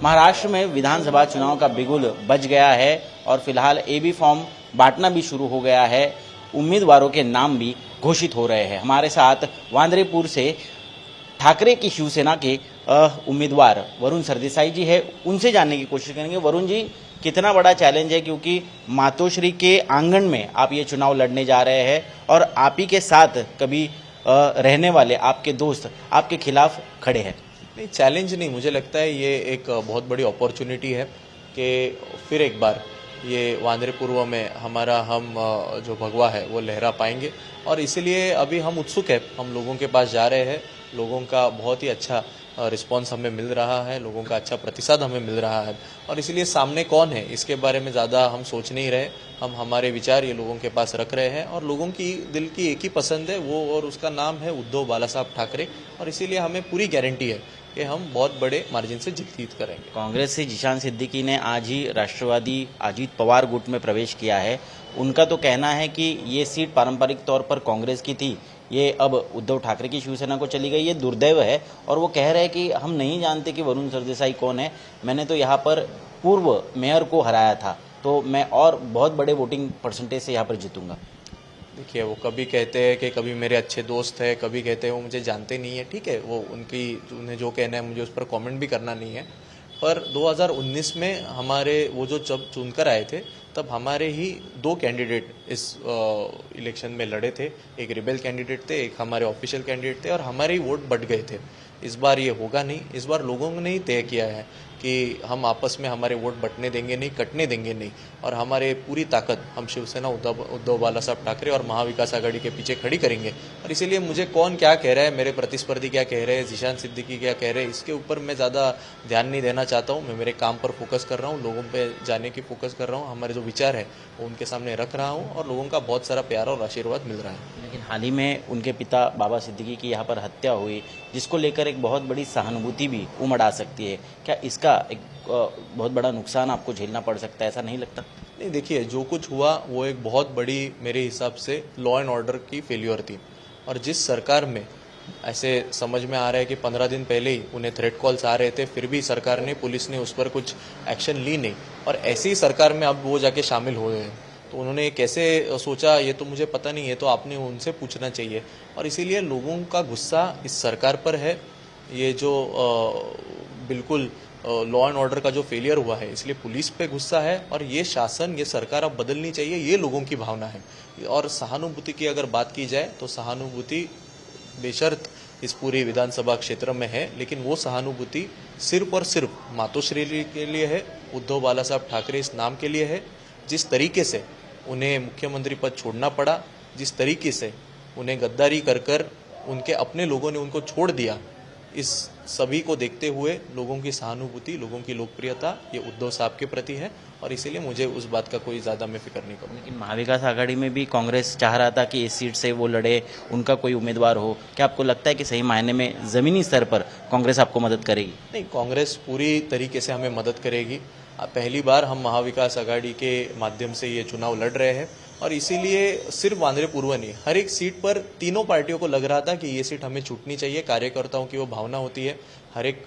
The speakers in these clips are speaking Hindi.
महाराष्ट्र में विधानसभा चुनाव का बिगुल बज गया है और फिलहाल एबी फॉर्म बांटना भी शुरू हो गया है। उम्मीदवारों के नाम भी घोषित हो रहे हैं। हमारे साथ वांद्रेपुर से ठाकरे की शिवसेना के उम्मीदवार वरुण सरदेसाई जी है, उनसे जानने की कोशिश करेंगे। वरुण जी, कितना बड़ा चैलेंज है, क्योंकि मातोश्री के आंगन में आप ये चुनाव लड़ने जा रहे हैं और आप ही के साथ कभी रहने वाले आपके दोस्त आपके खिलाफ खड़े हैं। नहीं, चैलेंज नहीं, मुझे लगता है ये एक बहुत बड़ी अपॉर्चुनिटी है कि फिर एक बार ये वांद्रे पूर्व में हमारा हम जो भगवा है वो लहरा पाएंगे। और इसीलिए अभी हम उत्सुक है, हम लोगों के पास जा रहे हैं। लोगों का बहुत ही अच्छा रिस्पांस हमें मिल रहा है, लोगों का अच्छा प्रतिसाद हमें मिल रहा है। और इसलिए सामने कौन है इसके बारे में ज़्यादा हम सोच नहीं रहे। हम हमारे विचार ये लोगों के पास रख रहे हैं और लोगों की दिल की एक ही पसंद है वो, और उसका नाम है उद्धव बाला साहब ठाकरे। और इसीलिए हमें पूरी गारंटी है कि हम बहुत बड़े मार्जिन से जीत करेंगे। कांग्रेस से जिशान सिद्दीकी ने आज ही राष्ट्रवादी अजीत पवार गुट में प्रवेश किया है। उनका तो कहना है कि ये सीट पारंपरिक तौर पर कांग्रेस की थी, ये अब उद्धव ठाकरे की शिवसेना को चली गई, ये दुर्दैव है। और वो कह रहे हैं कि हम नहीं जानते कि वरुण सरदेसाई कौन है, मैंने तो यहाँ पर पूर्व मेयर को हराया था, तो मैं और बहुत बड़े वोटिंग परसेंटेज से यहाँ पर जीतूंगा। देखिए, वो कभी कहते हैं कि कभी मेरे अच्छे दोस्त है, कभी कहते हैं वो मुझे जानते नहीं है। ठीक है, वो उन्हें जो कहना है मुझे उस पर कमेंट भी करना नहीं है। पर 2019 में हमारे वो जो जब चुनकर आए थे तब हमारे ही दो कैंडिडेट इस इलेक्शन में लड़े थे। एक रिबेल कैंडिडेट थे, एक हमारे ऑफिशियल कैंडिडेट थे, और हमारे ही वोट बढ़ गए थे। इस बार ये होगा नहीं। इस बार लोगों ने ही तय किया है कि हम आपस में हमारे वोट बंटने देंगे नहीं, कटने देंगे नहीं। और हमारे पूरी ताकत हम शिवसेना उद्धव बाला साहब ठाकरे और महाविकास आघाड़ी के पीछे खड़ी करेंगे। और इसीलिए मुझे कौन क्या कह रहा है, मेरे प्रतिस्पर्धी क्या कह रहे हैं, जिशान सिद्दीकी क्या कह रहे हैं, इसके ऊपर मैं ज़्यादा ध्यान नहीं देना चाहता हूँ। मैं मेरे काम पर फोकस कर रहा हूँ, लोगों पर जाने की फोकस कर रहा हूँ। हमारे जो विचार है वो उनके सामने रख रहा हूँ और लोगों का बहुत सारा प्यार और आशीर्वाद मिल रहा है। लेकिन हाल ही में उनके पिता बाबा सिद्दीकी की यहाँ पर हत्या हुई, जिसको लेकर एक बहुत बड़ी सहानुभूति भी उमड़ आ सकती है। क्या इसका एक बहुत बड़ा नुकसान आपको झेलना पड़ सकता है, ऐसा नहीं लगता? नहीं, देखिए, जो कुछ हुआ वो एक बहुत बड़ी मेरे हिसाब से लॉ एंड ऑर्डर की फेल्योर थी। और जिस सरकार में ऐसे समझ में आ रहा है कि 15 दिन पहले ही उन्हें थ्रेट कॉल्स आ रहे थे, फिर भी सरकार ने, पुलिस ने उस पर कुछ एक्शन ली नहीं, और ऐसी सरकार में अब वो जाके शामिल हुए हैं, तो उन्होंने कैसे सोचा ये तो मुझे पता नहीं है, तो आपने उनसे पूछना चाहिए। और इसीलिए लोगों का गुस्सा इस सरकार पर है। ये जो बिल्कुल लॉ एंड ऑर्डर का जो फेलियर हुआ है, इसलिए पुलिस पे गुस्सा है। और ये शासन, ये सरकार अब बदलनी चाहिए, ये लोगों की भावना है। और सहानुभूति की अगर बात की जाए तो सहानुभूति बेशर्त इस पूरी विधानसभा क्षेत्र में है, लेकिन वो सहानुभूति सिर्फ और सिर्फ मातोश्री के लिए है, उद्धव बाला साहब ठाकरे इस नाम के लिए है। जिस तरीके से उन्हें मुख्यमंत्री पद छोड़ना पड़ा, जिस तरीके से उन्हें गद्दारी कर उनके अपने लोगों ने उनको छोड़ दिया, इस सभी को देखते हुए लोगों की सहानुभूति, लोगों की लोकप्रियता ये उद्धव साहब के प्रति है। और इसीलिए मुझे उस बात का कोई ज़्यादा मैं फिक्र नहीं करूँ। लेकिन महाविकास आघाड़ी में भी कांग्रेस चाह रहा था कि इस सीट से वो लड़े, उनका कोई उम्मीदवार हो। क्या आपको लगता है कि सही मायने में ज़मीनी स्तर पर कांग्रेस आपको मदद करेगी? नहीं, कांग्रेस पूरी तरीके से हमें मदद करेगी। पहली बार हम महाविकास आघाड़ी के माध्यम से ये चुनाव लड़ रहे हैं, और इसीलिए सिर्फ वांद्रे पूर्व नहीं, हर एक सीट पर तीनों पार्टियों को लग रहा था कि ये सीट हमें छूटनी चाहिए। कार्यकर्ताओं की वो भावना होती है, हर एक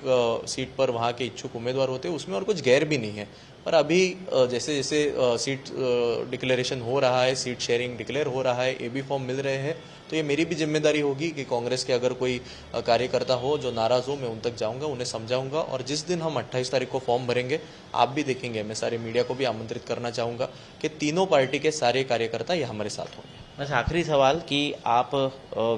सीट पर वहाँ के इच्छुक उम्मीदवार होते हैं, उसमें और कुछ गैर भी नहीं है। पर अभी जैसे जैसे सीट डिक्लेरेशन हो रहा है, सीट शेयरिंग डिक्लेयर हो रहा है, एबी फॉर्म मिल रहे हैं, तो ये मेरी भी जिम्मेदारी होगी कि कांग्रेस के अगर कोई कार्यकर्ता हो जो नाराज़ हो, मैं उन तक जाऊंगा, उन्हें समझाऊंगा। और जिस दिन हम 28 तारीख को फॉर्म भरेंगे, आप भी देखेंगे, मैं सारे मीडिया को भी आमंत्रित करना चाहूँगा कि तीनों पार्टी के सारे कार्यकर्ता ये हमारे साथ होंगे। बस आखिरी सवाल कि आप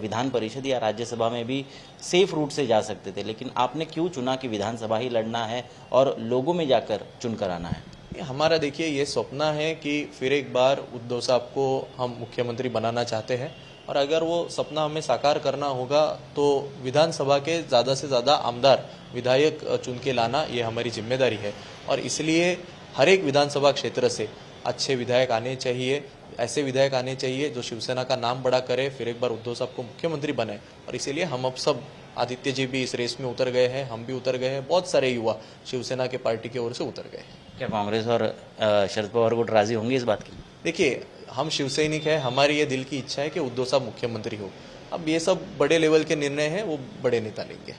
विधान परिषद या राज्यसभा में भी सेफ रूट से जा सकते थे, लेकिन आपने क्यों चुना कि विधानसभा ही लड़ना है और लोगों में जाकर चुनकर आना है? हमारा देखिए ये सपना है कि फिर एक बार उद्धव साहब को हम मुख्यमंत्री बनाना चाहते हैं, और अगर वो सपना हमें साकार करना होगा तो विधानसभा के ज़्यादा से ज़्यादा आमदार विधायक चुन के लाना ये हमारी जिम्मेदारी है। और इसलिए हर एक विधानसभा क्षेत्र से अच्छे विधायक आने चाहिए, ऐसे विधायक आने चाहिए जो शिवसेना का नाम बड़ा करे, फिर एक बार उद्धव साहब को मुख्यमंत्री बनाए। और इसीलिए हम अब सब, आदित्य जी भी इस रेस में उतर गए हैं, हम भी उतर गए हैं, बहुत सारे युवा शिवसेना के पार्टी की ओर से उतर गए हैं। क्या कांग्रेस और शरद पवार गुट राजी होंगे इस बात की? देखिए, हम शिवसैनिक हैं, हमारी ये दिल की इच्छा है कि उद्धव साहब मुख्यमंत्री हो। अब ये सब बड़े लेवल के निर्णय हैं, वो बड़े नेता लेंगे।